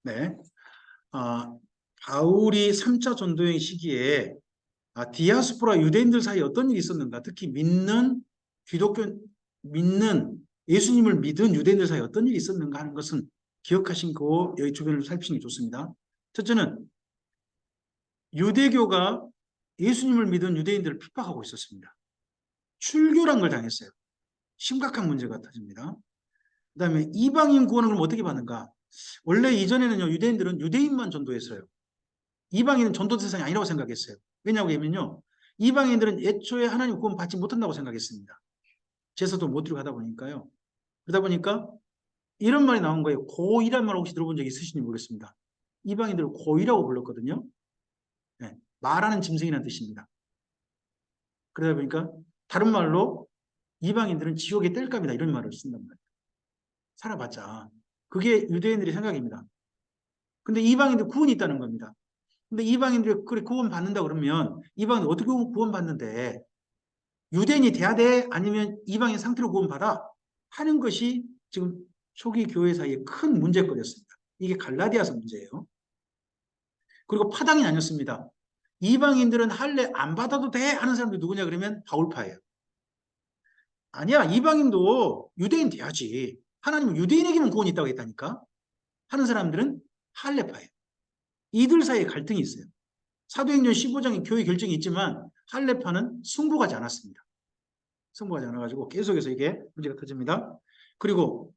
네. 바울이 3차 전도행 시기에 디아스포라 유대인들 사이에 어떤 일이 있었는가? 특히 믿는 예수님을 믿은 유대인들 사이에 어떤 일이 있었는가 하는 것은 기억하시고 여기 주변을 살피는 게 좋습니다. 첫째는 유대교가 예수님을 믿은 유대인들을 핍박하고 있었습니다. 출교란 걸 당했어요. 심각한 문제가 터집니다. 그 다음에 이방인 구원을 그럼 어떻게 받는가? 원래 이전에는요, 유대인들은 유대인만 전도했어요. 이방인은 전도 대상이 아니라고 생각했어요. 왜냐하면요, 이방인들은 애초에 하나님 구원 받지 못한다고 생각했습니다. 제사도 못 드리고 하다 보니까요. 그러다 보니까 이런 말이 나온 거예요. 고이란 말 혹시 들어본 적 있으신지 모르겠습니다. 이방인들을 고이라고 불렀거든요. 네, 말하는 짐승이라는 뜻입니다. 그러다 보니까 다른 말로 이방인들은 지옥의 땔감이다 이런 말을 쓴단 말이에요. 살아봤자. 그게 유대인들의 생각입니다. 근데 이방인들 구원이 있다는 겁니다. 근데 이방인들이 그래 구원 받는다 그러면 이방인들 어떻게 구원 받는데 유대인이 돼야 돼? 아니면 이방인 상태로 구원 받아? 하는 것이 지금 초기 교회 사이에 큰 문제거리였습니다. 이게 갈라디아서 문제예요. 그리고 파당이 나뉘었습니다. 이방인들은 할례 안 받아도 돼? 하는 사람들이 누구냐 그러면 바울파예요. 아니야, 이방인도 유대인 돼야지. 하나님은 유대인에게만 구원이 있다고 했다니까. 하는 사람들은 할례파예요. 이들 사이에 갈등이 있어요. 사도행전 15장에 교회 결정이 있지만 할례파는 승복하지 않았습니다. 승복하지 않아가지고 계속해서 이게 문제가 터집니다. 그리고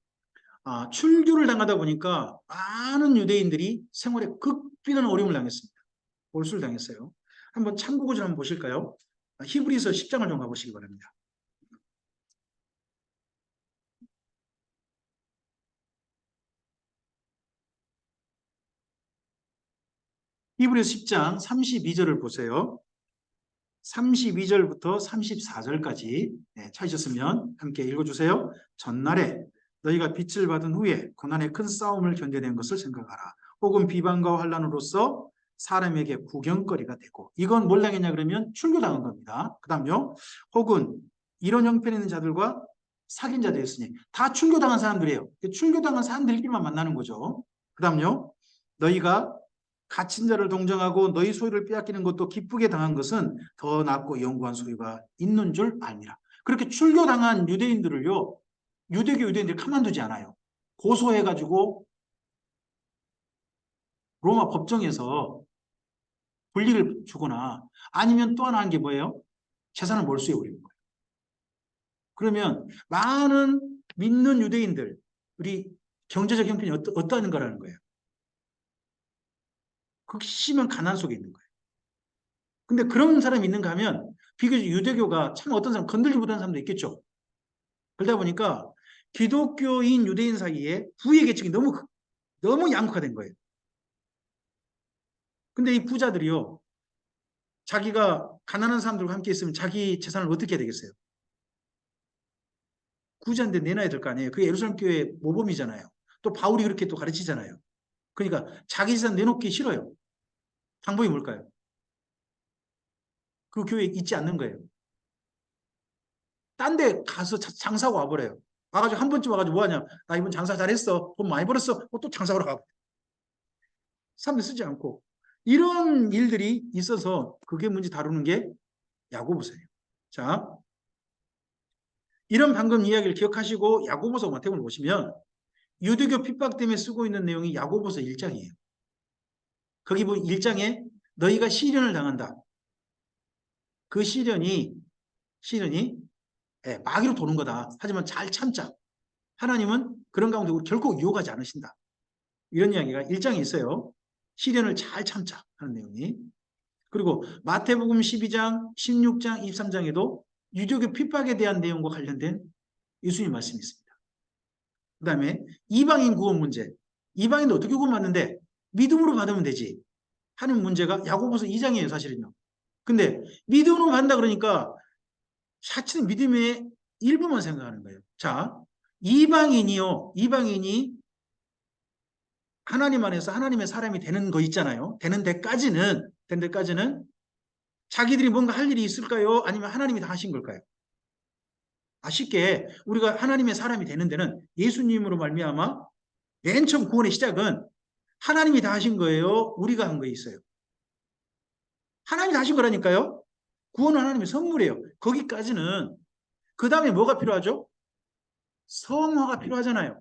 출교를 당하다 보니까 많은 유대인들이 생활에 극비난 어려움을 당했습니다. 몰수를 당했어요. 한번 참고구절 한번 보실까요? 히브리서 10장을 좀 가보시기 바랍니다. 히브리서 10장 32절을 보세요. 32절부터 34절까지 찾으셨으면 함께 읽어주세요. 전날에 너희가 빛을 받은 후에 고난의 큰 싸움을 견뎌낸 것을 생각하라. 혹은 비방과 환난으로서 사람에게 구경거리가 되고, 이건 뭘 당했냐 그러면 출교당한 겁니다. 그 다음요. 혹은 이런 형편에 있는 자들과 사귄 자 되었으니 다 출교당한 사람들이에요. 출교당한 사람들끼리만 만나는 거죠. 그 다음요. 너희가 갇힌 자를 동정하고 너희 소유를 빼앗기는 것도 기쁘게 당한 것은 더 낫고 영구한 소유가 있는 줄 아니라. 그렇게 출교당한 유대인들을요, 유대교 유대인들이 가만두지 않아요. 고소해가지고 로마 법정에서 불이익을 주거나 아니면 또 하나 한 게 뭐예요? 재산을 몰수해 버리는 거예요. 그러면 많은 믿는 유대인들, 우리 경제적 형편이 어떠한가라는 거예요. 극심한 가난 속에 있는 거예요. 근데 그런 사람이 있는가 하면 비교적 유대교가 참 어떤 사람 건들지 못하는 사람도 있겠죠. 그러다 보니까 기독교인 유대인 사이에 부의 계층이 너무 양극화된 거예요. 근데 이 부자들이요, 자기가 가난한 사람들과 함께 있으면 자기 재산을 어떻게 해야 되겠어요? 구제한데 내놔야 될 거 아니에요. 그게 예루살렘 교회 모범이잖아요. 또 바울이 그렇게 또 가르치잖아요. 그러니까 자기 재산 내놓기 싫어요. 방법이 뭘까요? 그 교회에 있지 않는 거예요. 딴 데 가서 장사하고 와버려요. 와가지고 한 번쯤 와가지고 뭐하냐? 나 이번 장사 잘했어. 돈 많이 벌었어. 또 장사하러 가고. 사람들 쓰지 않고. 이런 일들이 있어서 그게 문제 다루는 게 야고보서예요. 자, 이런 방금 이야기를 기억하시고 야고보서 마태복음을 보시면 유대교 핍박 때문에 쓰고 있는 내용이 야고보서 1장이에요. 거기 보면 1장에 너희가 시련을 당한다. 그 시련이 마귀로 도는 거다. 하지만 잘 참자. 하나님은 그런 가운데 결코 유혹하지 않으신다. 이런 이야기가 1장에 있어요. 시련을 잘 참자 하는 내용이. 그리고 마태복음 12장, 16장, 23장에도 유대교 핍박에 대한 내용과 관련된 예수님 말씀이 있습니다. 그 다음에 이방인 구원 문제. 이방인도 어떻게 구원받는데 믿음으로 받으면 되지 하는 문제가 야고보서 2장이에요, 사실은요. 근데 믿음으로 받는다 그러니까 자칫 믿음의 일부만 생각하는 거예요. 자, 이방인이 하나님 안에서 하나님의 사람이 되는 거 있잖아요. 되는 데까지는 자기들이 뭔가 할 일이 있을까요? 아니면 하나님이 다 하신 걸까요? 쉽게 우리가 하나님의 사람이 되는 데는 예수님으로 말미암아 맨 처음 구원의 시작은 하나님이 다 하신 거예요? 우리가 한 거 있어요? 하나님이 다 하신 거라니까요. 구원은 하나님의 선물이에요. 거기까지는. 그 다음에 뭐가 필요하죠? 성화가 필요하잖아요.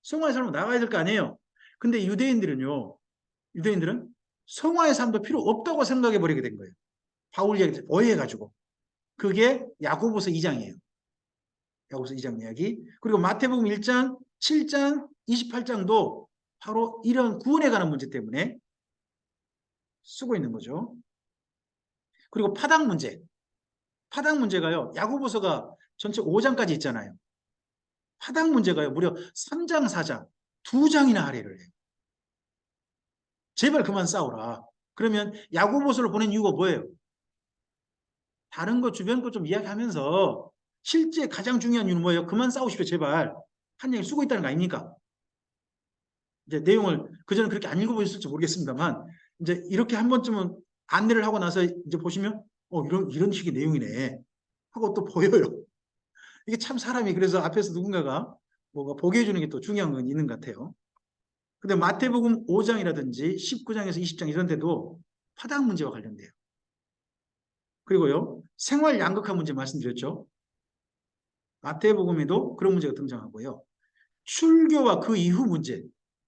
성화의 삶으로 나가야 될 거 아니에요. 근데 유대인들은 성화의 삶도 필요 없다고 생각해 버리게 된 거예요. 바울 이야기 오해해가지고. 그게 야고보서 2장이에요. 야고보서 2장 이야기. 그리고 마태복음 1장, 7장, 28장도 바로 이런 구원에 관한 문제 때문에 쓰고 있는 거죠. 그리고 파당 문제. 파당 문제가요. 야고보서가 전체 5장까지 있잖아요. 파당 문제가요. 무려 3장, 4장, 2장이나 할애를 해요. 제발 그만 싸우라. 그러면 야고보서를 보낸 이유가 뭐예요? 다른 거 주변 거 좀 이야기하면서 실제 가장 중요한 이유는 뭐예요? 그만 싸우십시오 제발. 한 얘기 쓰고 있다는 거 아닙니까? 이제 내용을 그전에 그렇게 안 읽어보셨을지 모르겠습니다만 이제 이렇게 한 번쯤은 안내를 하고 나서 이제 보시면 이런 식의 내용이네 하고 또 보여요. 이게 참 사람이 그래서 앞에서 누군가가 뭐가 보게 해주는 게 또 중요한 건 있는 것 같아요. 근데 마태복음 5장이라든지 19장에서 20장 이런 데도 파당 문제와 관련돼요. 그리고요, 생활 양극화 문제 말씀드렸죠. 마태복음에도 그런 문제가 등장하고요. 출교와 그 이후 문제,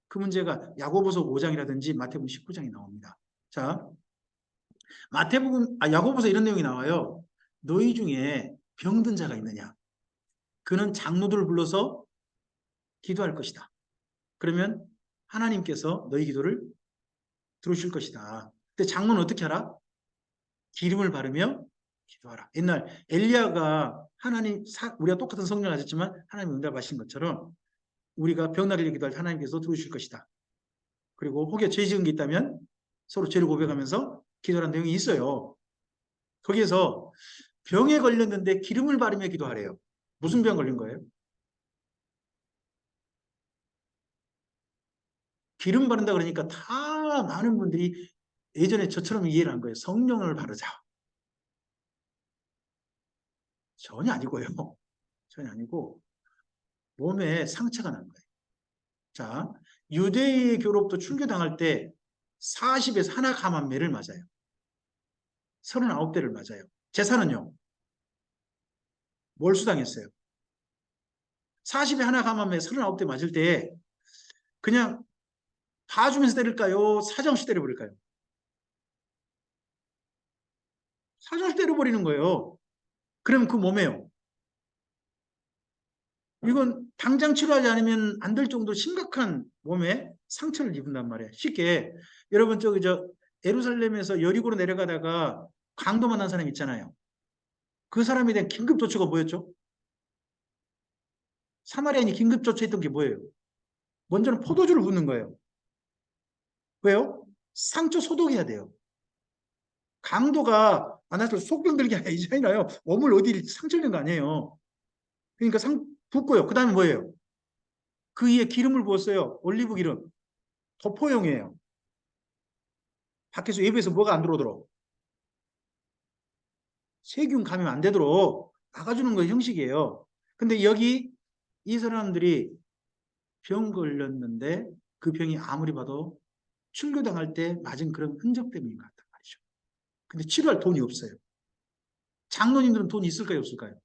그 문제가 야고보서 5장이라든지 마태복음 19장에 나옵니다. 자, 야고보서 이런 내용이 나와요. 너희 중에 병든 자가 있느냐? 그는 장로들을 불러서 기도할 것이다. 그러면 하나님께서 너희 기도를 들으실 것이다. 근데 장로는 어떻게 하라? 기름을 바르며 기도하라. 옛날 엘리야가 우리가 똑같은 성령을 가졌지만 하나님 응답하신 것처럼 우리가 병나리를 기도할 때 하나님께서 들으실 것이다. 그리고 혹여 죄 지은 게 있다면 서로 죄를 고백하면서 기도하는 내용이 있어요. 거기에서 병에 걸렸는데 기름을 바르며 기도하래요. 무슨 병 걸린 거예요? 기름 바른다 그러니까 다 많은 분들이 예전에 저처럼 이해를 한 거예요. 성령을 바르자. 전혀 아니고요. 전혀 아니고 몸에 상처가 난 거예요. 자, 유대의 교로부터 출교당할 때 40에서 하나 감한매를 맞아요. 39대를 맞아요. 재산은요? 몰수당했어요. 40에 하나 감한매 39대 맞을 때 그냥 봐주면서 때릴까요? 사정없이 때려버릴까요? 사정없이 때려버리는 거예요. 그러면 그 몸에요. 이건 당장 치료하지 않으면 안 될 정도로 심각한 몸에 상처를 입은단 말이에요. 쉽게 여러분 예루살렘에서 여리고로 내려가다가 강도 만난 사람 있잖아요. 그 사람에 대한 긴급 조처가 뭐였죠? 사마리아인이 긴급 조처했던 게 뭐예요? 먼저는 포도주를 붓는 거예요. 왜요? 상처 소독해야 돼요. 강도가 나한테 속병 들게 아니잖아요. 몸을 어디 상처 낸 거 아니에요. 그러니까 붓고요. 그 다음에 뭐예요? 그 위에 기름을 부었어요. 올리브 기름. 도포용이에요. 밖에서 외부에서 뭐가 안 들어오도록. 세균 감염 안 되도록 막아주는 거 형식이에요. 근데 여기 이 사람들이 병 걸렸는데 그 병이 아무리 봐도 출교당할 때 맞은 그런 흔적 때문인 것 같단 말이죠. 근데 치료할 돈이 없어요. 장로님들은 돈이 있을까요, 없을까요?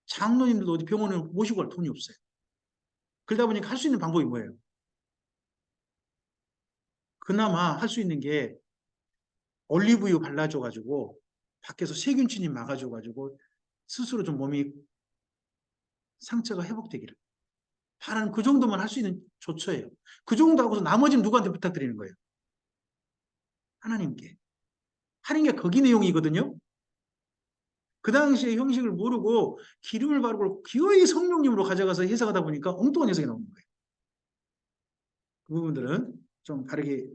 장로님들도 어디 병원에 모시고 갈 돈이 없어요. 그러다 보니까 할 수 있는 방법이 뭐예요? 그나마 할 수 있는 게 올리브유 발라줘가지고 밖에서 세균침이 막아줘가지고 스스로 좀 몸이 상처가 회복되기를 하는 그 정도만 할 수 있는 조처예요. 그 정도 하고서 나머지는 누구한테 부탁드리는 거예요? 하나님께. 하는 게 거기 내용이거든요. 그 당시에 형식을 모르고 기름을 바르고 기어이 성령님으로 가져가서 해석하다 보니까 엉뚱한 해석이 나오는 거예요. 그 부분들은 좀 다르게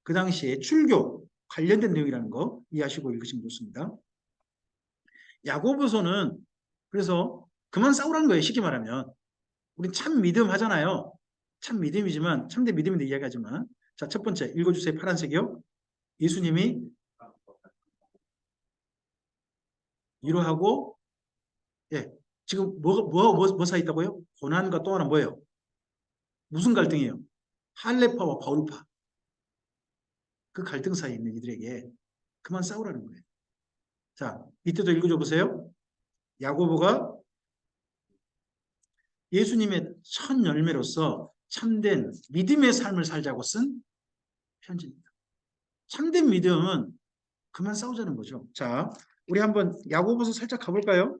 그 당시에 출교 관련된 내용이라는 거 이해하시고 읽으시면 좋습니다. 야고보서는 그래서 그만 싸우라는 거예요. 쉽게 말하면. 우린 참 믿음 하잖아요. 참 믿음이지만 참된 믿음인데 이야기하지만 자, 첫 번째 읽어주세요. 파란색이요. 예수님이 위로하고 예, 지금 뭐 사이 있다고요? 고난과 또 하나 뭐예요? 무슨 갈등이에요? 할례파와 바울파. 그 갈등 사이에 있는 이들에게 그만 싸우라는 거예요. 자, 이때도 읽어줘 보세요. 야고보가 예수님의 첫 열매로서 참된 믿음의 삶을 살자고 쓴 편지입니다. 참된 믿음은 그만 싸우자는 거죠. 자, 우리 한번 야고보서 살짝 가볼까요?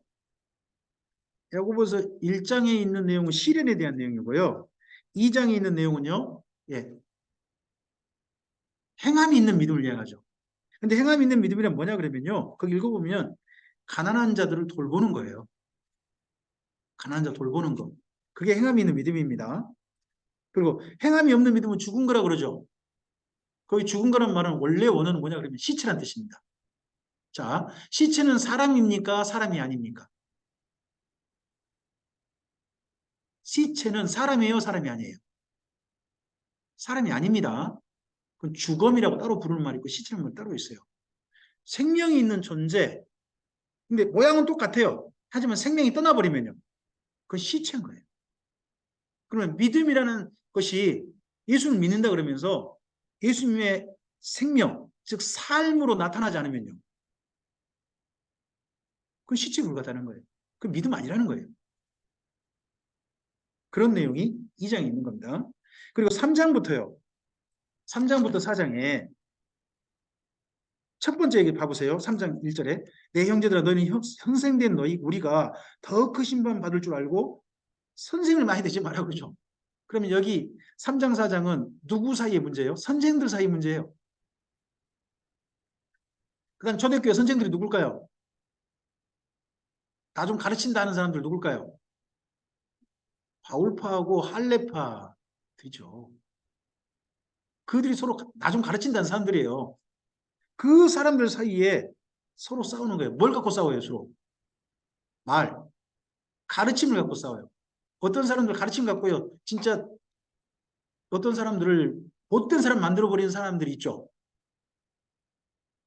야고보서 1장에 있는 내용은 시련에 대한 내용이고요. 2장에 있는 내용은요. 예, 행함이 있는 믿음을 이야기하죠. 근데 행함이 있는 믿음이란 뭐냐 그러면요. 거기 읽어보면 가난한 자들을 돌보는 거예요. 가난한 자 돌보는 거. 그게 행함이 있는 믿음입니다. 그리고 행함이 없는 믿음은 죽은 거라 그러죠. 거기 죽은 거란 말은 원래 원어는 뭐냐 그러면 시체란 뜻입니다. 자, 시체는 사람입니까? 사람이 아닙니까? 시체는 사람이에요? 사람이 아니에요? 사람이 아닙니다. 그건 죽음이라고 따로 부르는 말이 있고 시체는 말 따로 있어요. 생명이 있는 존재. 근데 모양은 똑같아요. 하지만 생명이 떠나버리면요. 그건 시체인 거예요. 그러면 믿음이라는 것이 예수를 믿는다 그러면서 예수님의 생명, 즉 삶으로 나타나지 않으면요. 그건 시체에 불과하다는 거예요. 그건 믿음 아니라는 거예요. 그런 내용이 2장에 있는 겁니다. 그리고 3장부터요. 3장부터 4장에 첫 번째 얘기 봐보세요. 3장 1절에 내 형제들아 너희는 형생된 너희 우리가 더 큰 심판 받을 줄 알고 선생을 많이 되지 말라고 그러죠. 그러면 여기 3장 4장은 누구 사이의 문제예요? 선생들 사이의 문제예요. 그 다음 초대교회 선생들이 누굴까요? 나 좀 가르친다 하는 사람들 누굴까요? 바울파하고 할례파들이죠. 그들이 서로 나 좀 가르친다는 사람들이에요. 그 사람들 사이에 서로 싸우는 거예요. 뭘 갖고 싸워요, 서로? 말. 가르침을 갖고 싸워요. 어떤 사람들 가르침 갖고요. 진짜 어떤 사람들을 못된 사람 만들어버리는 사람들이 있죠.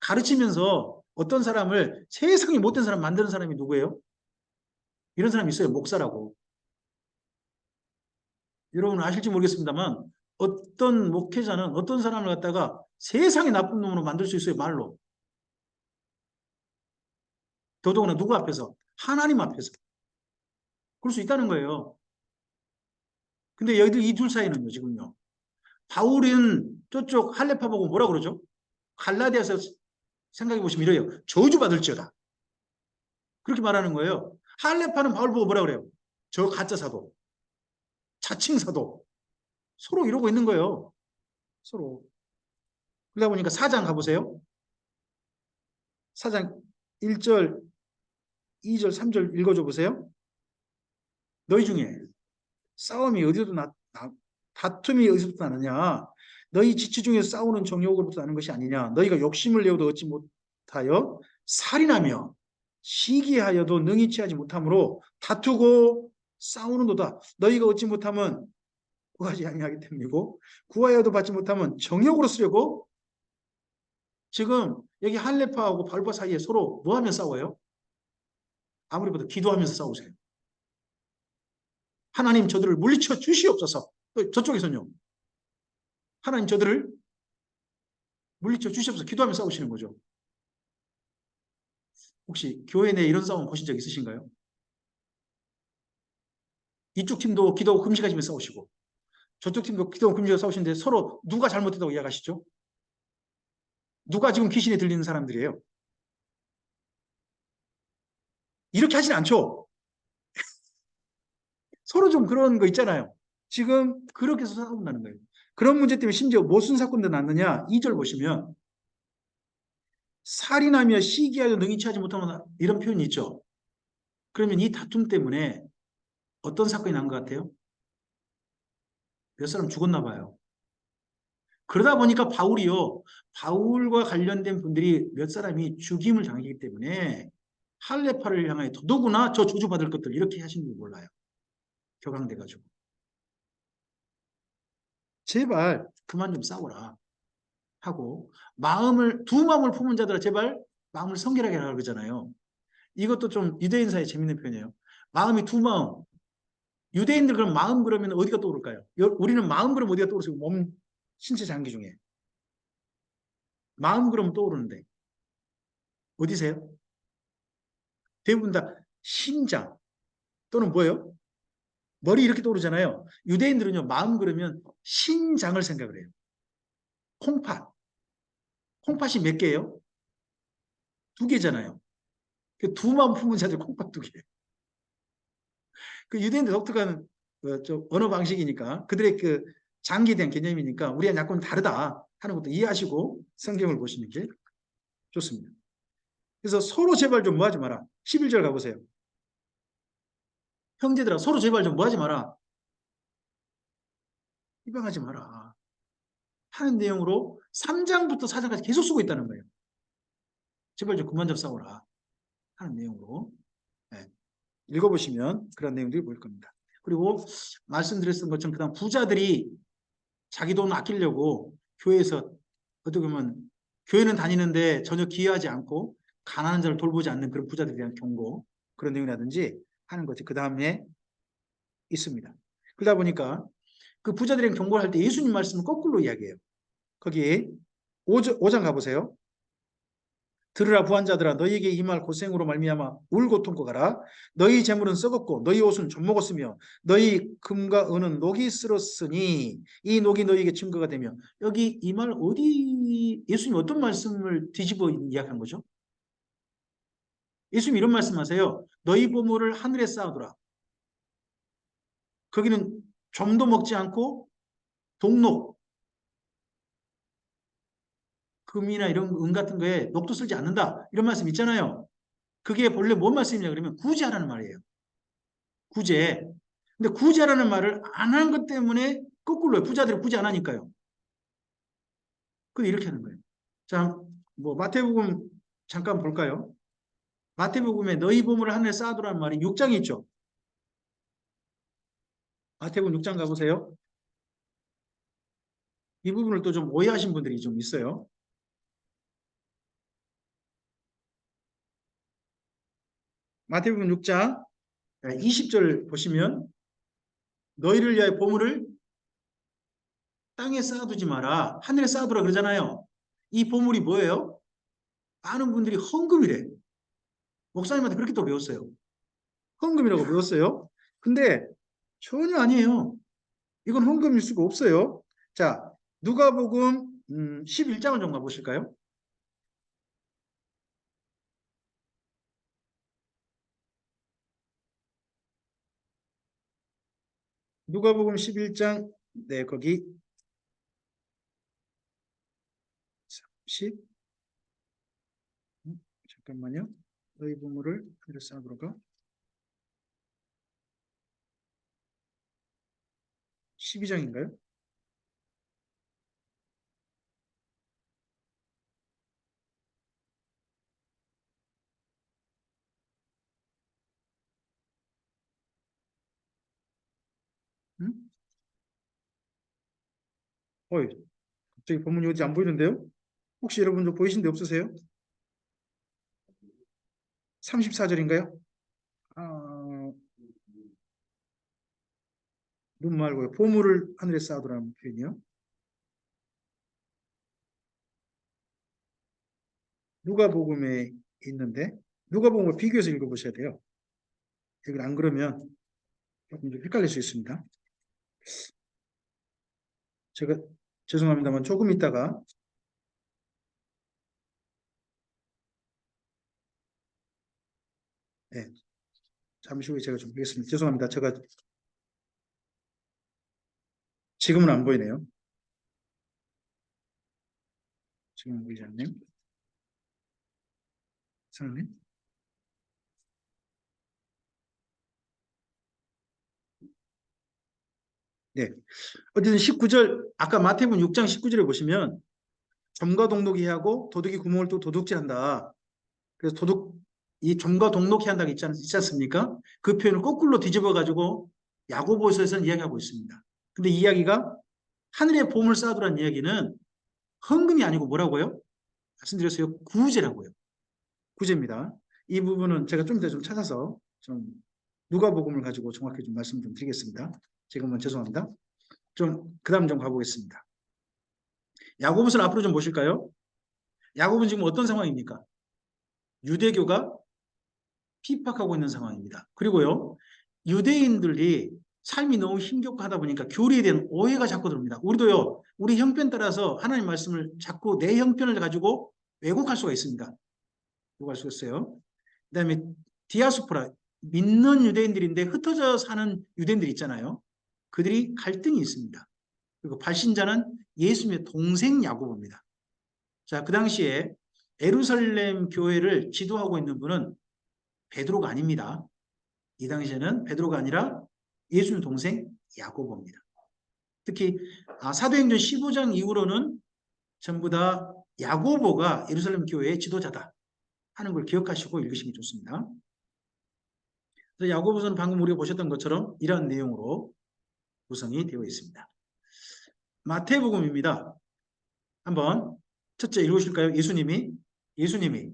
가르치면서 어떤 사람을 세상에 못된 사람 만드는 사람이 누구예요? 이런 사람이 있어요. 목사라고. 여러분 아실지 모르겠습니다만 어떤 목회자는 어떤 사람을 갖다가 세상에 나쁜 놈으로 만들 수 있어요. 말로. 더더구나 누구 앞에서? 하나님 앞에서. 그럴 수 있다는 거예요. 근데 여기들 이 둘 사이는요. 지금요. 바울은 저쪽 할례파 보고 뭐라 그러죠? 갈라디아서 생각해 보시면 이래요. 저주받을지어다. 그렇게 말하는 거예요. 할례파는 바울 보고 뭐라 그래요? 저 가짜 사도, 자칭 사도. 서로 이러고 있는 거예요. 서로. 그러다 보니까 4장 가보세요. 4장 1절, 2절, 3절 읽어줘 보세요. 너희 중에 싸움이 어디서도 다툼이 어디서부터 나느냐? 너희 지체 중에서 싸우는 정욕으로부터 나는 것이 아니냐? 너희가 욕심을 내어도 얻지 못하여 살인하며 시기하여도 능히 취하지 못함으로 다투고 싸우는도다. 너희가 얻지 못하면 구하지 아니하기 때문이고 구하여도 받지 못하면 정욕으로 쓰려고. 지금 여기 할례파하고 바울파 사이에 서로 뭐 하며 싸워요? 아무리 봐도 기도하면서 싸우세요. 하나님 저들을 물리쳐 주시옵소서. 저쪽에서는요. 하나님 저들을 물리쳐 주시옵소서 기도하며 싸우시는 거죠. 혹시 교회 내에 이런 싸움 보신 적 있으신가요? 이쪽 팀도 기도하고 금식하시며 싸우시고 저쪽 팀도 기도하고 금식하고 싸우시는데 서로 누가 잘못했다고 이야기하시죠? 누가 지금 귀신에 들리는 사람들이에요? 이렇게 하진 않죠? 서로 좀 그런 거 있잖아요. 지금 그렇게 해서 싸운다는 거예요. 그런 문제 때문에 심지어 무슨 사건도 났느냐? 2절 보시면 살인하며 시기하여 능히 취하지 못하는 이런 표현이 있죠. 그러면 이 다툼 때문에 어떤 사건이 난 것 같아요? 몇 사람 죽었나 봐요. 그러다 보니까 바울과 관련된 분들이 몇 사람이 죽임을 당하기 때문에 할례파를 향하여 더더구나 저 저주받을 것들 이렇게 하시는 줄 몰라요. 격앙돼가지고. 제발 그만 좀 싸워라 하고 두 마음을 품은 자들아 제발 마음을 성결하게 하라 그러잖아요. 이것도 좀 유대인 사이에 재밌는 표현이에요. 마음이 두 마음. 유대인들 그럼 마음 그러면 어디가 떠오를까요? 우리는 마음 그러면 어디가 떠오르죠? 몸, 신체 장기 중에. 마음 그러면 떠오르는데. 어디세요? 대부분 다 심장 또는 뭐예요? 머리 이렇게 떠오르잖아요. 유대인들은요, 마음 그러면 신장을 생각을 해요. 콩팥. 콩팥이 몇 개예요? 두 개잖아요. 그 두 마음 품은 자들 콩팥 두 개. 그 유대인들 독특한 좀 언어 방식이니까 그들의 그 장기에 대한 개념이니까 우리가 약간 다르다 하는 것도 이해하시고 성경을 보시는 게 좋습니다. 그래서 서로 제발 좀 뭐하지 마라. 11절 가보세요. 형제들아 서로 제발 좀 뭐하지 마라. 비방하지 마라. 하는 내용으로 3장부터 4장까지 계속 쓰고 있다는 거예요. 제발 좀 그만 좀 싸우라 하는 내용으로. 네. 읽어보시면 그런 내용들이 보일 겁니다. 그리고 말씀드렸던 것처럼 그다음 부자들이 자기 돈 아끼려고 교회에서 어떻게 보면 교회는 다니는데 전혀 기여하지 않고 가난한 자를 돌보지 않는 그런 부자들에 대한 경고 그런 내용이라든지 하는 것이 그 다음에 있습니다. 그러다 보니까 그 부자들에게 경고를 할 때 예수님 말씀은 거꾸로 이야기해요. 거기 5장 가보세요. 들으라 부한자들아 너희에게 이 말 고생으로 말미암아 울고 통고 가라. 너희 재물은 썩었고 너희 옷은 좀 먹었으며 너희 금과 은은 녹이 쓸었으니 이 녹이 너희에게 증거가 되며 여기 이 말 어디 예수님 어떤 말씀을 뒤집어 이야기한 거죠? 예수님 이런 말씀하세요. 너희 보물을 하늘에 쌓아두라. 거기는 점도 먹지 않고 동록 금이나 이런 은 같은 거에 녹도 쓸지 않는다. 이런 말씀 있잖아요. 그게 본래 뭔 말씀이냐 그러면 구제하라는 말이에요. 구제. 근데 구제하라는 말을 안 한 것 때문에 거꾸로요. 부자들이 구제 안 하니까요. 그 이렇게 하는 거예요. 자, 뭐 마태복음 잠깐 볼까요? 마태복음에 너희 보물을 하늘에 쌓아두라는 말이 6장에 있죠. 마태복음 6장 가보세요. 이 부분을 또 좀 오해하신 분들이 좀 있어요. 마태복음 6장 20절 보시면 너희를 위하여 보물을 땅에 쌓아두지 마라. 하늘에 쌓아두라 그러잖아요. 이 보물이 뭐예요? 많은 분들이 헌금이래. 목사님한테 그렇게 또 배웠어요. 헌금이라고 배웠어요. 근데 전혀 아니에요. 이건 헌금일 수가 없어요. 자, 누가복음 11장을 좀 가보실까요? 누가복음 11장 네 거기 30 잠깐만요. 너희 부모를 하늘에 쌓아두라 12장인가요? 응? 어이, 갑자기 본문이 어디 안 보이는데요? 혹시 여러분도 보이신 데 없으세요? 34절인가요? 아, 눈 말고요. 보물을 하늘에 쌓아두라는 표현이요. 누가복음에 있는데 누가복음과 비교해서 읽어보셔야 돼요. 여기 안 그러면 조금 좀 헷갈릴 수 있습니다. 제가 죄송합니다만 조금 있다가 네, 잠시 후에 제가 좀 보겠습니다. 죄송합니다. 제가 지금은 안 보이네요. 지금 보이지 않네요. 사장님. 네. 어쨌든 19절 아까 마태복음 6장 19절에 보시면 점과 동록이 하고 도둑이 구멍을 또 도둑질한다. 그래서 이 점과 동록이 한다고 있지 않습니까? 그 표현을 거꾸로 뒤집어 가지고 야고보서에서는 이야기하고 있습니다. 근데 이 이야기가 하늘에 보물 쌓아두라는 이야기는 헌금이 아니고 뭐라고요? 말씀드렸어요. 구제라고요. 구제입니다. 이 부분은 제가 좀 더 좀 찾아서 좀 누가복음을 가지고 정확히 좀 말씀 좀 드리겠습니다. 지금은 죄송합니다. 좀 그다음 좀 가보겠습니다. 야고보서를 앞으로 좀 보실까요? 야고보는 지금 어떤 상황입니까? 유대교가 핍박하고 있는 상황입니다. 그리고요, 유대인들이 삶이 너무 힘겹고 하다 보니까 교리에 대한 오해가 자꾸 들어옵니다. 우리도요, 우리 형편 따라서 하나님 말씀을 자꾸 내 형편을 가지고 왜곡할 수가 있습니다. 왜곡할 수가 있어요. 그 다음에 디아스포라, 믿는 유대인들인데 흩어져 사는 유대인들이 있잖아요. 그들이 갈등이 있습니다. 그리고 발신자는 예수님의 동생 야고보입니다. 자, 그 당시에 예루살렘 교회를 지도하고 있는 분은 베드로가 아닙니다. 이 당시에는 베드로가 아니라 예수님 동생 야고보입니다. 특히 사도행전 15장 이후로는 전부 다 야고보가 예루살렘 교회의 지도자다 하는 걸 기억하시고 읽으시기 좋습니다. 그래서 야고보서는 방금 우리가 보셨던 것처럼 이러한 내용으로 구성이 되어 있습니다. 마태복음입니다. 한번 첫째 읽으실까요? 예수님이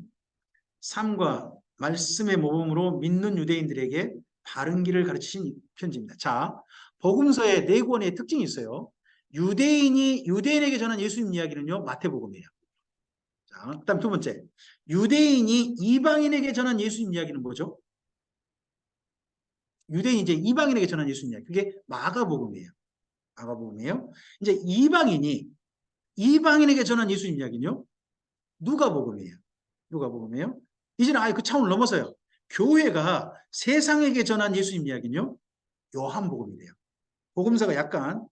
삶과 말씀의 모범으로 믿는 유대인들에게 바른 길을 가르치신 편지입니다. 자, 복음서에 네 권의 특징이 있어요. 유대인이 유대인에게 전한 예수님 이야기는요, 마태복음이에요. 자, 그다음 두 번째, 유대인이 이방인에게 전한 예수님 이야기는 뭐죠? 유대인이 이제 이방인에게 전한 예수님 이야기, 그게 마가복음이에요. 마가복음이에요. 이제 이방인에게 전한 예수님 이야기는요, 누가복음이에요. 누가복음이에요. 이제는 아예 그 차원을 넘어서요. 교회가 세상에게 전한 예수님 이야기는요, 요한복음이 돼요. 복음서가 약간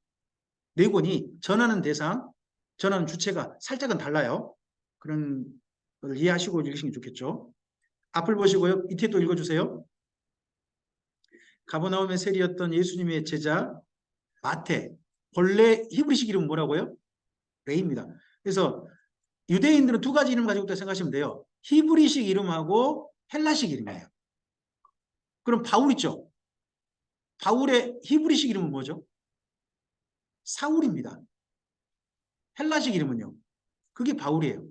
네 권이 전하는 대상, 전하는 주체가 살짝은 달라요. 그런 걸 이해하시고 읽으시는 게 좋겠죠. 앞을 보시고요. 이태 또 읽어주세요. 가버나움의 세리였던 예수님의 제자 마태. 본래 히브리식 이름은 뭐라고요? 레이입니다. 그래서 유대인들은 두 가지 이름 가지고 있다고 생각하시면 돼요. 히브리식 이름하고 헬라식 이름이에요. 그럼 바울 있죠? 바울의 히브리식 이름은 뭐죠? 사울입니다. 헬라식 이름은요? 그게 바울이에요.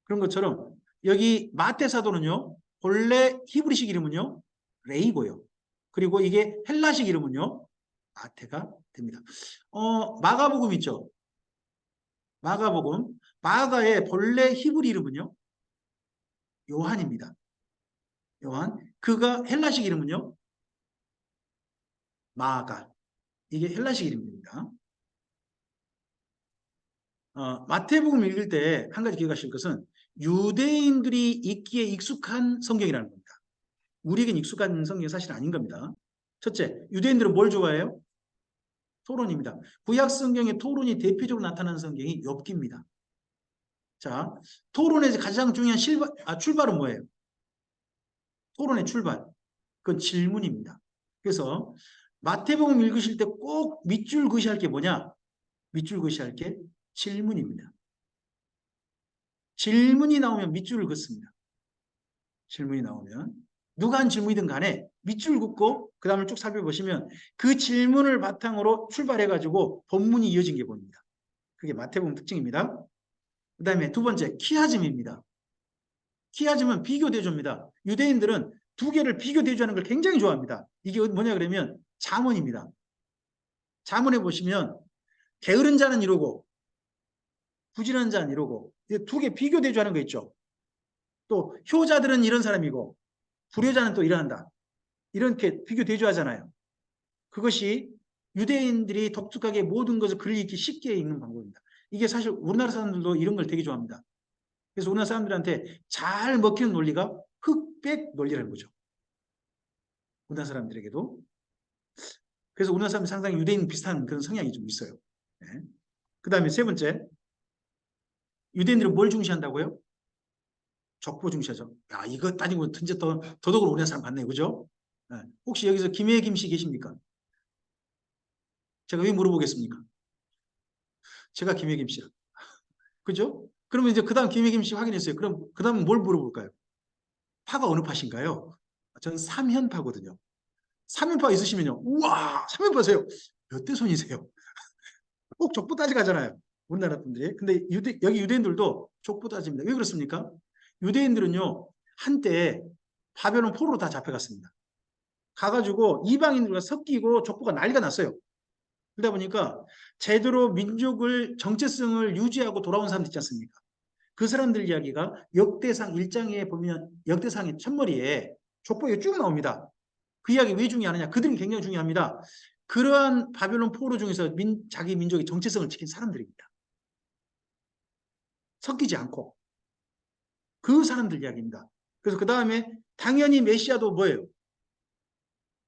그런 것처럼 여기 마태 사도는요, 본래 히브리식 이름은요, 레이고요. 그리고 이게 헬라식 이름은요, 마태가 됩니다. 마가복음 있죠? 마가복음. 마가의 본래 히브리 이름은요, 요한입니다. 요한. 그가 헬라식 이름은요, 마가. 이게 헬라식 이름입니다. 마태복음 읽을 때 한 가지 기억하실 것은 유대인들이 읽기에 익숙한 성경이라는 겁니다. 우리에겐 익숙한 성경이 사실 아닌 겁니다. 첫째, 유대인들은 뭘 좋아해요? 토론입니다. 구약 성경의 토론이 대표적으로 나타나는 성경이 욥기입니다. 자, 토론의 가장 중요한 출발은 뭐예요? 토론의 출발. 그건 질문입니다. 그래서 마태복음 읽으실 때 꼭 밑줄 그시할 게 뭐냐? 밑줄 그시할 게 질문입니다. 질문이 나오면 밑줄을 긋습니다. 질문이 나오면 누가 한 질문이든 간에 밑줄 긋고 그 다음을 쭉 살펴보시면 그 질문을 바탕으로 출발해가지고 본문이 이어진 게 보입니다. 그게 마태복음 특징입니다. 그 다음에 두 번째, 키아즘입니다. 키아즘은 비교 대조입니다. 유대인들은 두 개를 비교 대조하는 걸 굉장히 좋아합니다. 이게 뭐냐 그러면 잠언입니다. 잠언에 보시면 게으른 자는 이러고 부지런한 자는 이러고 두 개 비교 대조하는 거 있죠. 또 효자들은 이런 사람이고 불효자는 또 이러한다. 이렇게 비교 대조하잖아요. 그것이 유대인들이 독특하게 모든 것을 글 읽기 쉽게 읽는 방법입니다. 이게 사실 우리나라 사람들도 이런 걸 되게 좋아합니다. 그래서 우리나라 사람들한테 잘 먹히는 논리가 흑백 논리라는 거죠. 우리나라 사람들에게도. 그래서 우리나라 사람이 상당히 유대인 비슷한 그런 성향이 좀 있어요. 네. 그 다음에 세 번째, 유대인들은 뭘 중시한다고요? 족보 중시하죠. 야, 이거 따지고 진짜 더더욱으로 우리나라 사람 같네요. 그죠? 네. 혹시 여기서 김혜김 씨 계십니까? 제가 왜 물어보겠습니까? 제가 김혜김 씨라. 그죠? 그러면 이제 그 다음 김혜김 씨 확인했어요. 그럼 그 다음은 뭘 물어볼까요? 파가 어느 파신가요? 저는 삼현파거든요. 삼현파 있으시면요. 우와, 삼현파세요. 몇 대 손이세요? 꼭 족보 따지 가잖아요. 우리나라 분들이. 근데 여기 유대인들도 족보 따집니다. 왜 그렇습니까? 유대인들은요, 한때 파별은 포로로 다 잡혀갔습니다. 가가지고 이방인들과 섞이고 족보가 난리가 났어요. 그러다 보니까 제대로 민족을 정체성을 유지하고 돌아온 사람들 있지 않습니까? 그 사람들 이야기가 역대상 1장에 보면 역대상의 첫머리에 족보에 쭉 나옵니다. 그 이야기 왜 중요하느냐? 그들이 굉장히 중요합니다. 그러한 바벨론 포로 중에서 자기 민족의 정체성을 지킨 사람들입니다. 섞이지 않고 그 사람들 이야기입니다. 그래서 그 다음에 당연히 메시아도 뭐예요?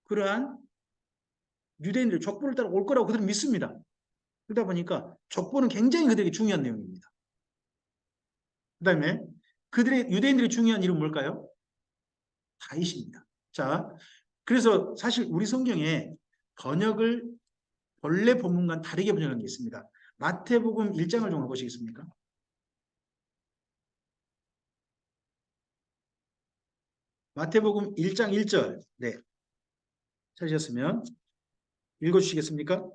그러한 유대인들 족보를 따라 올 거라고 그들은 믿습니다. 그러다 보니까 족보는 굉장히 그들에게 중요한 내용입니다. 그 다음에 그들의 유대인들의 중요한 이름은 뭘까요? 다윗입니다. 자, 그래서 사실 우리 성경에 번역을 본래 본문과는 다르게 번역한 게 있습니다. 마태복음 1장을 좀 보시겠습니까? 마태복음 1장 1절. 네. 찾으셨으면 읽어주시겠습니까?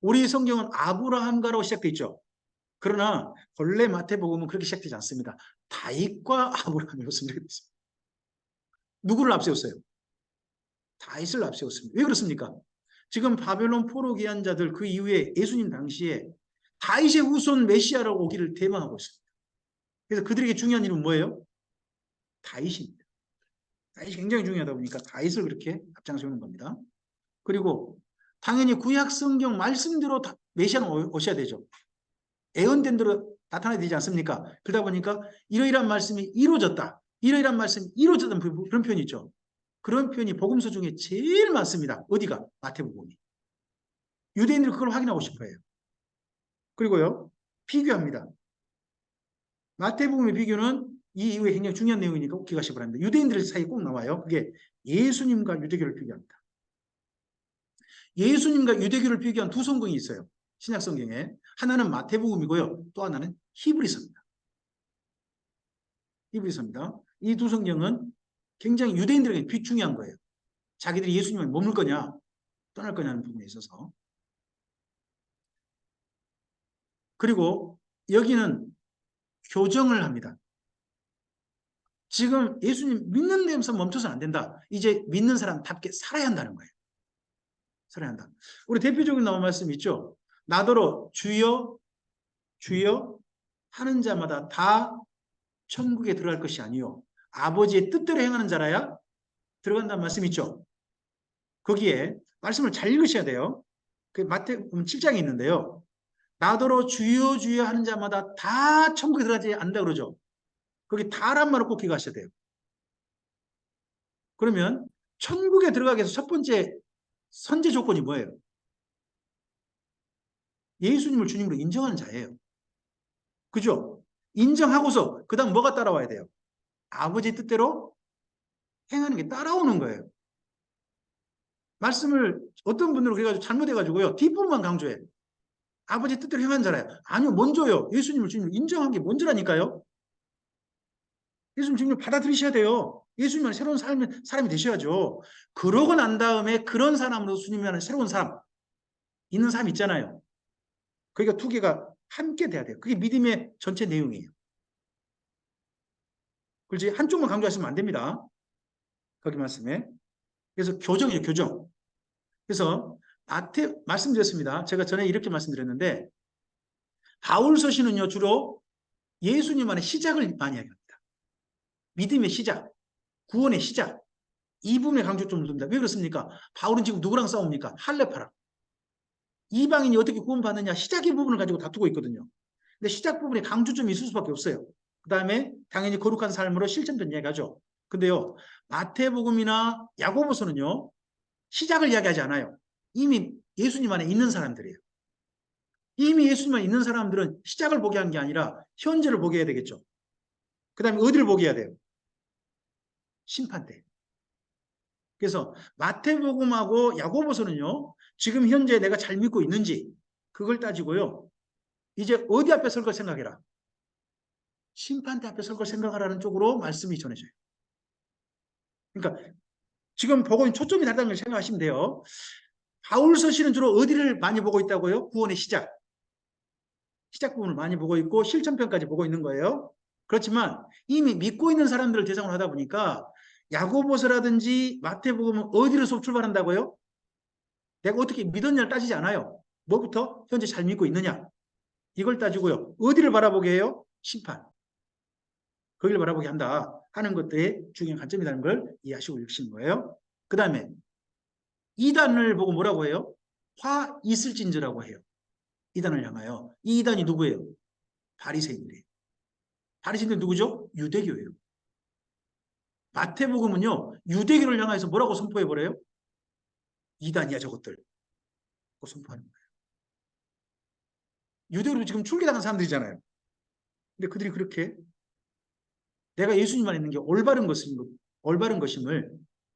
우리 성경은 아브라함과로 시작되어 있죠. 그러나 본래 마태복음은 그렇게 시작되지 않습니다. 다윗과 아브라함으로 시작되어 있습니다. 누구를 앞세웠어요? 다윗을 앞세웠습니다. 왜 그렇습니까? 지금 바벨론 포로 귀환 자들 그 이후에 예수님 당시에 다윗의 후손 메시아로 오기를 대망하고 있습니다. 그래서 그들에게 중요한 이름은 뭐예요? 다윗입니다. 다윗이 굉장히 중요하다 보니까 다윗을 그렇게 앞장세우는 겁니다. 그리고 당연히 구약 성경 말씀대로 메시아는 오셔야 되죠. 예언된 대로 나타나야 되지 않습니까? 그러다 보니까 이러이러한 말씀이 이루어졌다. 이러이러한 말씀이 이루어졌다는 그런 표현이 있죠. 그런 표현이 복음서 중에 제일 많습니다. 어디가? 마태복음이. 유대인들이 그걸 확인하고 싶어해요. 그리고요. 비교합니다. 마태복음의 비교는 이 이후에 굉장히 중요한 내용이니까 꼭 기억하시기 바랍니다. 유대인들 사이에 꼭 나와요. 그게 예수님과 유대교를 비교합니다. 예수님과 유대교를 비교한 두 성경이 있어요. 신약 성경에. 하나는 마태복음이고요. 또 하나는 히브리서입니다. 히브리서입니다. 이 두 성경은 굉장히 유대인들에게 비중요한 거예요. 자기들이 예수님을 머물 거냐 떠날 거냐는 부분에 있어서. 그리고 여기는 교정을 합니다. 지금 예수님 믿는 데서 멈춰서는 안 된다. 이제 믿는 사람답게 살아야 한다는 거예요. 살아야 한다. 우리 대표적인 나온 말씀 있죠. 나더러 주여 주여 하는 자마다 다 천국에 들어갈 것이 아니요 아버지의 뜻대로 행하는 자라야 들어간다는 말씀 있죠. 거기에 말씀을 잘 읽으셔야 돼요. 그 마태복음 7장에 있는데요. 나더러 주여 주여 하는 자마다 다 천국에 들어가지 않는다 그러죠. 거기 다란 말을 꼭 기억하셔야 돼요. 그러면 천국에 들어가기 위해서 첫 번째 선제 조건이 뭐예요? 예수님을 주님으로 인정하는 자예요. 그죠? 인정하고서 그 다음 뭐가 따라와야 돼요? 아버지 뜻대로 행하는 게 따라오는 거예요. 말씀을 어떤 분들은 그래가지고 잘못해가지고요. 뒷부분만 강조해. 아버지 뜻대로 행한 자라요. 아니요. 먼저요. 예수님을 주님으로 인정한 게 먼저라니까요. 예수님 주님을 받아들이셔야 돼요. 예수님만 새로운 사람이 되셔야죠. 그러고 난 다음에 그런 사람으로 주님이라는 새로운 사람 있는 사람 있잖아요. 그러니까 두 개가 함께 돼야 돼요. 그게 믿음의 전체 내용이에요. 그렇지 한쪽만 강조하시면 안 됩니다. 거기 말씀에. 그래서 교정이에요. 교정. 그래서 말씀드렸습니다. 제가 전에 이렇게 말씀드렸는데 바울 서신은요 주로 예수님 안에 시작을 많이 합니다. 믿음의 시작, 구원의 시작 이 부분에 강조 좀 둡니다. 왜 그렇습니까? 바울은 지금 누구랑 싸웁니까? 할례파랑. 이방인이 어떻게 구원받느냐 시작의 부분을 가지고 다투고 있거든요. 근데 시작 부분에 강조점이 있을 수밖에 없어요. 그 다음에 당연히 거룩한 삶으로 실천된 이야기하죠. 근데요 마태복음이나 야고보서는요 시작을 이야기하지 않아요. 이미 예수님 안에 있는 사람들이에요. 이미 예수님 안에 있는 사람들은 시작을 보게 한 게 아니라 현재를 보게 해야 되겠죠. 그 다음에 어디를 보게 해야 돼요? 심판 때. 그래서 마태복음하고 야고보서는요. 지금 현재 내가 잘 믿고 있는지 그걸 따지고요. 이제 어디 앞에 설 걸 생각해라. 심판대 앞에 설 걸 생각하라는 쪽으로 말씀이 전해져요. 그러니까 지금 보고 있는 초점이 다르다는 걸 생각하시면 돼요. 바울 서신은 주로 어디를 많이 보고 있다고요? 구원의 시작. 시작 부분을 많이 보고 있고 실천편까지 보고 있는 거예요. 그렇지만 이미 믿고 있는 사람들을 대상으로 하다 보니까 야고보서라든지 마태복음은 어디로 수업 출발한다고요? 내가 어떻게 믿었냐를 따지지 않아요. 뭐부터? 현재 잘 믿고 있느냐? 이걸 따지고요. 어디를 바라보게 해요? 심판. 거기를 바라보게 한다 하는 것들의 중요한 관점이라는 걸 이해하시고 읽으시는 거예요. 그 다음에 이단을 보고 뭐라고 해요? 화 있을진저라고 해요. 이단을 향하여. 이 이단이 누구예요? 바리새인들이에요. 바리새인들 누구죠? 유대교예요. 마태복음은요, 유대교를 향해서 뭐라고 선포해버려요? 이단이야 저것들. 선포하는 거예요. 유대교로 지금 출계당한 사람들이잖아요. 근데 그들이 그렇게 내가 예수님만 있는 게 올바른 것임을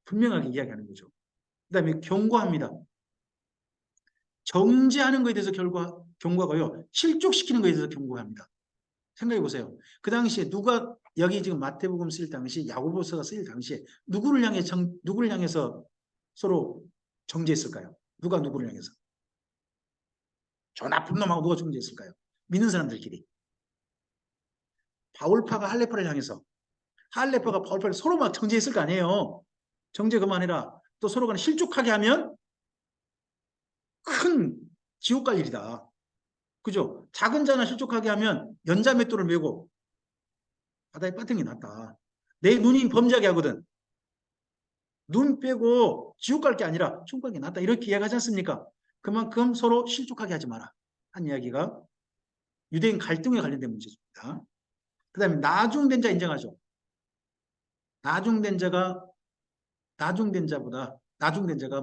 분명하게 이야기하는 거죠. 그 다음에 경고합니다. 정죄하는 것에 대해서 경고하고요. 실족시키는 것에 대해서 경고합니다. 생각해 보세요. 그 당시에 누가 여기 지금 마태복음 쓰일 당시 야고보서가 쓰일 당시에 누구를 향해서 서로 정죄했을까요? 누가 누구를 향해서? 저 나쁜 놈하고 누가 정죄했을까요? 믿는 사람들끼리. 바울파가 할레파를 향해서 할레파가 바울파를 서로 막 정죄했을 거 아니에요. 정죄 그만해라. 또 서로 간에 실족하게 하면 큰 지옥 갈 일이다. 그죠? 작은 자나 실족하게 하면 연자맷돌을 메고 바다에 빠뜨린 게 낫다. 내 눈이 범죄하게 하거든. 눈 빼고 지옥 갈 게 아니라 천국 갈 게 낫다. 이렇게 이야기하지 않습니까? 그만큼 서로 실족하게 하지 마라. 한 이야기가 유대인 갈등에 관련된 문제입니다. 그 다음에 나중된 자 인정하죠. 나중된 자가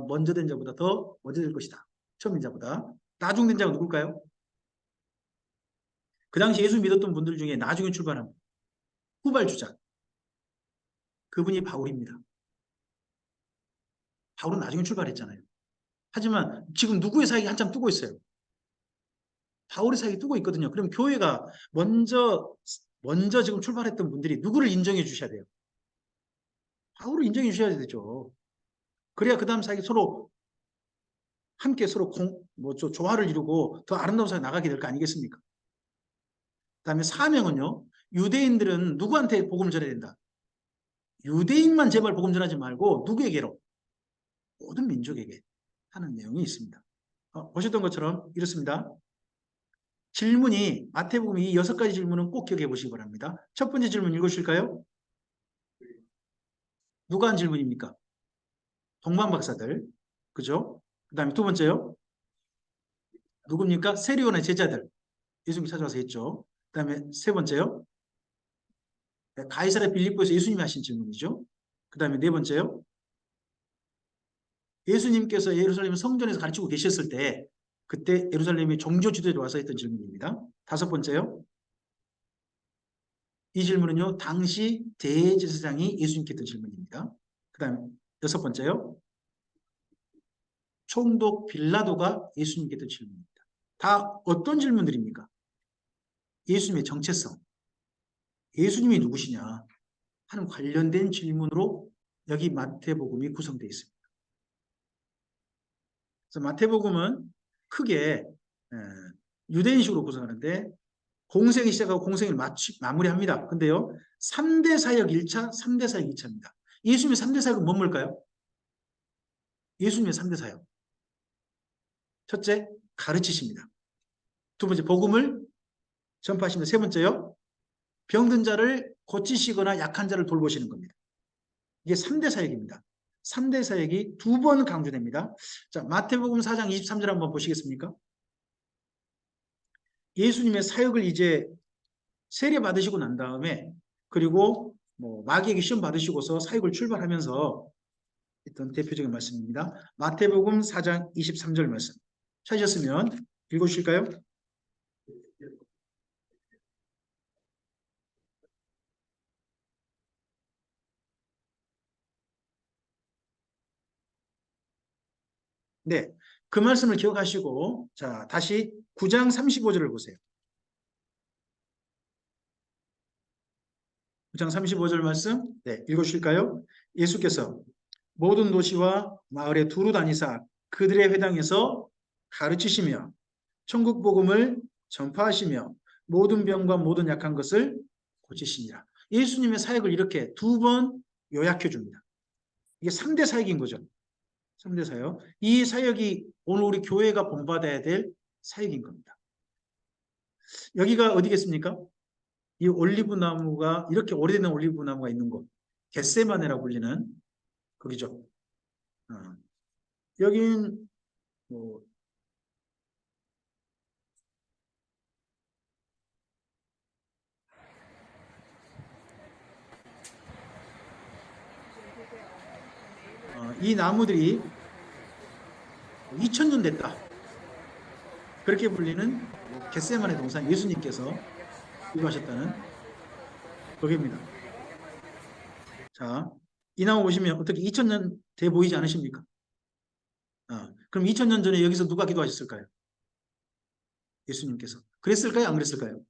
먼저 된 자보다 더 먼저 될 것이다. 처음인 자보다. 나중된 자가 누굴까요? 그 당시 예수 믿었던 분들 중에 나중에 출발한 후발주자. 그분이 바울입니다. 바울은 나중에 출발했잖아요. 하지만 지금 누구의 사역이 한참 뜨고 있어요? 바울의 사역이 뜨고 있거든요. 그럼 교회가 먼저 지금 출발했던 분들이 누구를 인정해 주셔야 돼요? 바울을 인정해 주셔야 되죠. 그래야 그 다음 사역이 서로 함께 서로 조화를 이루고 더 아름다운 사역이 나가게 될 거 아니겠습니까? 그 다음에 사명은요. 유대인들은 누구한테 복음을 전해야 된다? 유대인만 제발 복음 전하지 말고 누구에게로? 모든 민족에게 하는 내용이 있습니다. 보셨던 것처럼 이렇습니다. 질문이 마태복음 이 6가지 질문은 꼭 기억해 보시기 바랍니다. 첫 번째 질문 읽으실까요? 누가 한 질문입니까? 동방 박사들. 그죠? 그 다음에 두 번째요. 누굽니까? 세리온의 제자들. 예수님이 찾아와서 했죠. 그 다음에 세 번째요. 가이사랴 빌립보에서 예수님이 하신 질문이죠. 그 다음에 네 번째요. 예수님께서 예루살렘 성전에서 가르치고 계셨을 때 그때 예루살렘의 종교 지도자로 와서 했던 질문입니다. 다섯 번째요. 이 질문은요. 당시 대제사장이 예수님께 했던 질문입니다. 그 다음에 여섯 번째요. 총독 빌라도가 예수님께 했던 질문입니다. 다 어떤 질문들입니까? 예수님의 정체성, 예수님이 누구시냐 하는 관련된 질문으로 여기 마태복음이 구성되어 있습니다. 그래서 마태복음은 크게 유대인식으로 구성하는데 공생이 시작하고 공생을 마무리합니다. 근데요. 3대 사역 1차, 3대 사역 2차입니다. 예수님의 3대 사역은 뭘까요? 예수님의 3대 사역. 첫째, 가르치십니다. 두 번째, 복음을 전파하십니다. 세 번째요. 병든 자를 고치시거나 약한 자를 돌보시는 겁니다. 이게 3대 사역입니다. 3대 사역이 두 번 강조됩니다. 자, 마태복음 4장 23절 한번 보시겠습니까? 예수님의 사역을 이제 세례 받으시고 난 다음에 그리고 마귀에게 시험 받으시고서 사역을 출발하면서 했던 대표적인 말씀입니다. 마태복음 4장 23절 말씀. 찾으셨으면 읽어주실까요? 네, 그 말씀을 기억하시고 자 다시 9장 35절을 보세요. 9장 35절 말씀 네, 읽어주실까요? 예수께서 모든 도시와 마을에 두루 다니사 그들의 회당에서 가르치시며 천국 복음을 전파하시며 모든 병과 모든 약한 것을 고치시니라. 예수님의 사역을 이렇게 두 번 요약해 줍니다. 이게 3대 사역인 거죠. 3대 사역. 이 사역이 오늘 우리 교회가 본받아야 될 사역인 겁니다. 여기가 어디겠습니까? 이 올리브 나무가 이렇게 오래된 올리브 나무가 있는 곳, 겟세마네라고 불리는 거기죠. 여긴 뭐 이 나무들이 2000년 됐다. 그렇게 불리는 겟세마네 동산 예수님께서 기도하셨다는 거기입니다. 자, 이 나무 보시면 어떻게 2000년 돼 보이지 않으십니까? 그럼 2000년 전에 여기서 누가 기도하셨을까요? 예수님께서. 그랬을까요? 안 그랬을까요?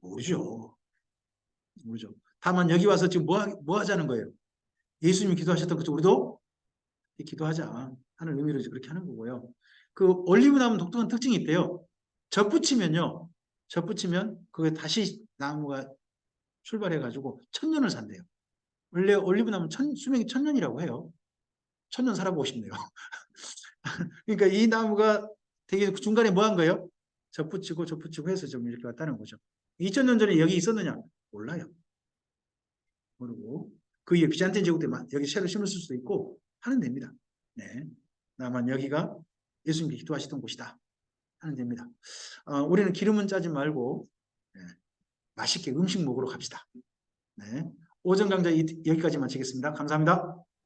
모르죠. 모르죠. 다만 여기 와서 지금 뭐 하자는 거예요? 예수님이 기도하셨던 것처럼 우리도 기도하자 하는 의미로 그렇게 하는 거고요. 그 올리브 나무는 독특한 특징이 있대요. 젖붙이면요. 젖붙이면 그게 다시 나무가 출발해가지고 1000년을 산대요. 원래 올리브 나무는 수명이 1000년이라고 해요. 1000년 살아보고 싶네요. 그러니까 이 나무가 되게 중간에 뭐 한 거예요? 젖붙이고 해서 좀 이렇게 왔다는 거죠. 2000년 전에 여기 있었느냐? 몰라요. 모르고 그 위에 비잔틴 제국 때 여기 새로 심을 수도 있고 하는 됩니다. 네. 다만 여기가 예수님이 기도하시던 곳이다 하는 됩니다. 우리는 기름은 짜지 말고 네. 맛있게 음식 먹으러 갑시다. 네. 오전 강좌 여기까지 마치겠습니다. 감사합니다.